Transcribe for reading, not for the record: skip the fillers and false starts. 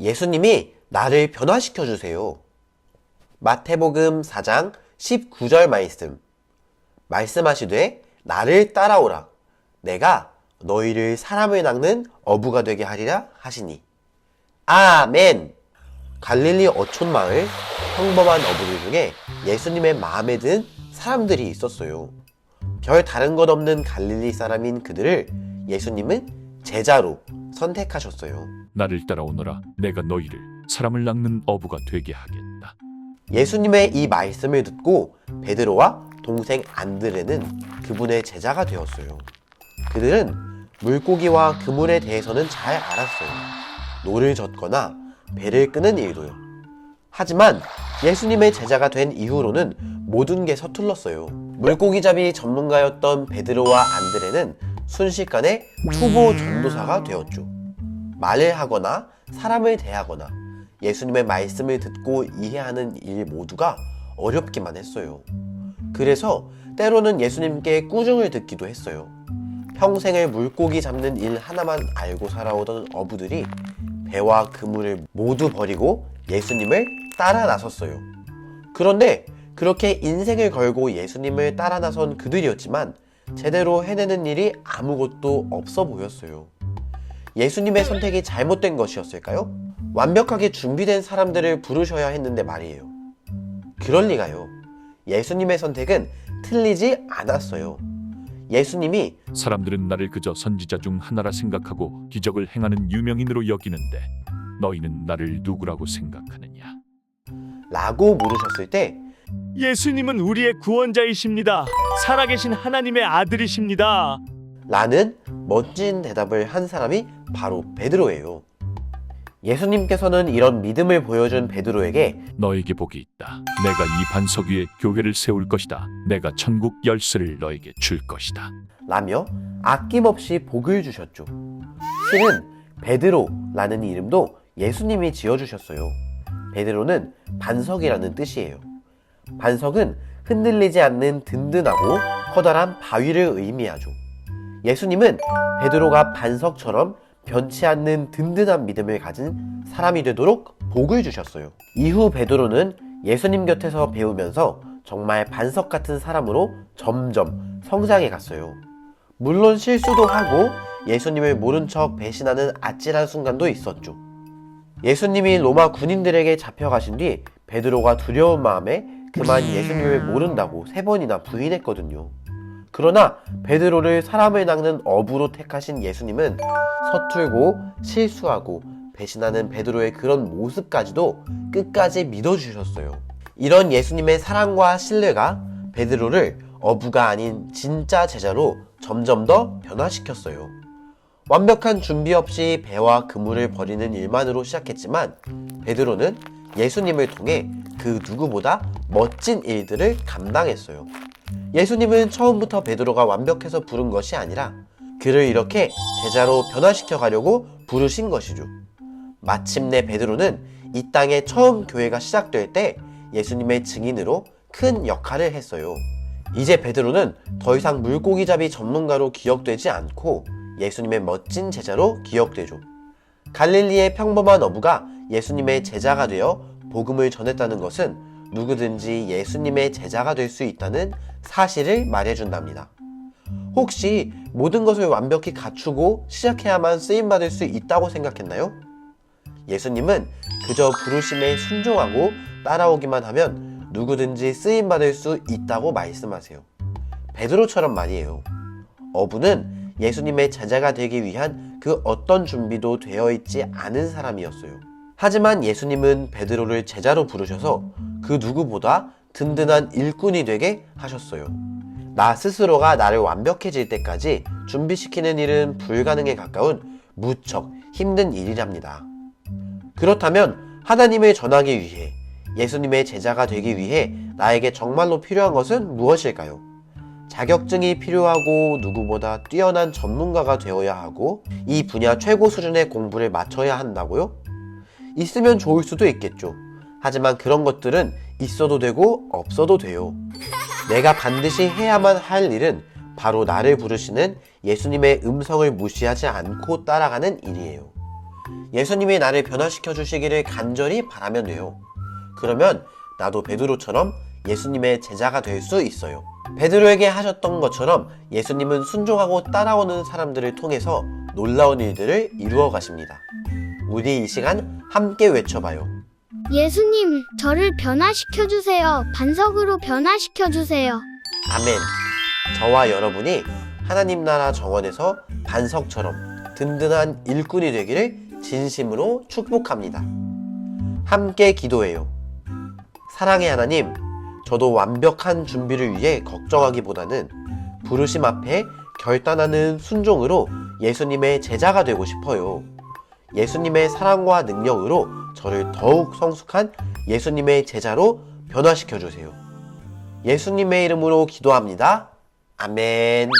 예수님이 나를 변화시켜 주세요. 마태복음 4장 19절 말씀하시되 나를 따라오라. 내가 너희를 사람을 낚는 어부가 되게 하리라 하시니. 아멘. 갈릴리 어촌 마을 평범한 어부들 중에 예수님의 마음에 든 사람들이 있었어요. 별 다른 것 없는 갈릴리 사람인 그들을 예수님은 제자로 선택하셨어요. 나를 따라오너라. 내가 너희를 사람을 낚는 어부가 되게 하겠다. 예수님의 이 말씀을 듣고 베드로와 동생 안드레는 그분의 제자가 되었어요. 그들은 물고기와 그물에 대해서는 잘 알았어요. 노를 젓거나 배를 끄는 일도요. 하지만 예수님의 제자가 된 이후로는 모든 게 서툴렀어요. 물고기잡이 전문가였던 베드로와 안드레는 순식간에 초보 전도사가 되었죠. 말을 하거나 사람을 대하거나 예수님의 말씀을 듣고 이해하는 일 모두가 어렵기만 했어요. 그래서 때로는 예수님께 꾸중을 듣기도 했어요. 평생을 물고기 잡는 일 하나만 알고 살아오던 어부들이 배와 그물을 모두 버리고 예수님을 따라 나섰어요. 그런데 그렇게 인생을 걸고 예수님을 따라 나선 그들이었지만 제대로 해내는 일이 아무것도 없어 보였어요. 예수님의 선택이 잘못된 것이었을까요? 완벽하게 준비된 사람들을 부르셔야 했는데 말이에요. 그럴 리가요. 예수님의 선택은 틀리지 않았어요. 예수님이 사람들은 나를 그저 선지자 중 하나라 생각하고 기적을 행하는 유명인으로 여기는데 너희는 나를 누구라고 생각하느냐? 라고 물으셨을 때 예수님은 우리의 구원자이십니다. 살아계신 하나님의 아들이십니다. 라는 멋진 대답을 한 사람이 바로 베드로예요. 예수님께서는 이런 믿음을 보여준 베드로에게 너에게 복이 있다. 내가 이 반석 위에 교회를 세울 것이다. 내가 천국 열쇠를 너에게 줄 것이다. 라며 아낌없이 복을 주셨죠. 실은 베드로라는 이름도 예수님이 지어주셨어요. 베드로는 반석이라는 뜻이에요. 반석은 흔들리지 않는 든든하고 커다란 바위를 의미하죠. 예수님은 베드로가 반석처럼 변치 않는 든든한 믿음을 가진 사람이 되도록 복을 주셨어요. 이후 베드로는 예수님 곁에서 배우면서 정말 반석 같은 사람으로 점점 성장해 갔어요. 물론 실수도 하고 예수님을 모른 척 배신하는 아찔한 순간도 있었죠. 예수님이 로마 군인들에게 잡혀가신 뒤 베드로가 두려운 마음에 그만 예수님을 모른다고 3번이나 부인했거든요. 그러나 베드로를 사람을 낚는 어부로 택하신 예수님은 서툴고 실수하고 배신하는 베드로의 그런 모습까지도 끝까지 믿어주셨어요. 이런 예수님의 사랑과 신뢰가 베드로를 어부가 아닌 진짜 제자로 점점 더 변화시켰어요. 완벽한 준비 없이 배와 그물을 버리는 일만으로 시작했지만 베드로는 예수님을 통해 그 누구보다 멋진 일들을 감당했어요. 예수님은 처음부터 베드로가 완벽해서 부른 것이 아니라 그를 이렇게 제자로 변화시켜 가려고 부르신 것이죠. 마침내 베드로는 이 땅에 처음 교회가 시작될 때 예수님의 증인으로 큰 역할을 했어요. 이제 베드로는 더 이상 물고기잡이 전문가로 기억되지 않고 예수님의 멋진 제자로 기억되죠. 갈릴리의 평범한 어부가 예수님의 제자가 되어 복음을 전했다는 것은 누구든지 예수님의 제자가 될 수 있다는 사실을 말해준답니다. 혹시 모든 것을 완벽히 갖추고 시작해야만 쓰임받을 수 있다고 생각했나요? 예수님은 그저 부르심에 순종하고 따라오기만 하면 누구든지 쓰임받을 수 있다고 말씀하세요. 베드로처럼 말이에요. 어부는 예수님의 제자가 되기 위한 그 어떤 준비도 되어 있지 않은 사람이었어요. 하지만 예수님은 베드로를 제자로 부르셔서 그 누구보다 든든한 일꾼이 되게 하셨어요. 나 스스로가 나를 완벽해질 때까지 준비시키는 일은 불가능에 가까운 무척 힘든 일이랍니다. 그렇다면 하나님을 전하기 위해 예수님의 제자가 되기 위해 나에게 정말로 필요한 것은 무엇일까요? 자격증이 필요하고 누구보다 뛰어난 전문가가 되어야 하고 이 분야 최고 수준의 공부를 마쳐야 한다고요? 있으면 좋을 수도 있겠죠. 하지만 그런 것들은 있어도 되고 없어도 돼요. 내가 반드시 해야만 할 일은 바로 나를 부르시는 예수님의 음성을 무시하지 않고 따라가는 일이에요. 예수님이 나를 변화시켜 주시기를 간절히 바라면 돼요. 그러면 나도 베드로처럼 예수님의 제자가 될 수 있어요. 베드로에게 하셨던 것처럼 예수님은 순종하고 따라오는 사람들을 통해서 놀라운 일들을 이루어 가십니다. 우리 이 시간 함께 외쳐봐요. 예수님, 저를 변화시켜 주세요. 반석으로 변화시켜 주세요. 아멘. 저와 여러분이 하나님 나라 정원에서 반석처럼 든든한 일꾼이 되기를 진심으로 축복합니다. 함께 기도해요. 사랑의 하나님, 저도 완벽한 준비를 위해 걱정하기보다는 부르심 앞에 결단하는 순종으로 예수님의 제자가 되고 싶어요. 예수님의 사랑과 능력으로 저를 더욱 성숙한 예수님의 제자로 변화시켜 주세요. 예수님의 이름으로 기도합니다. 아멘.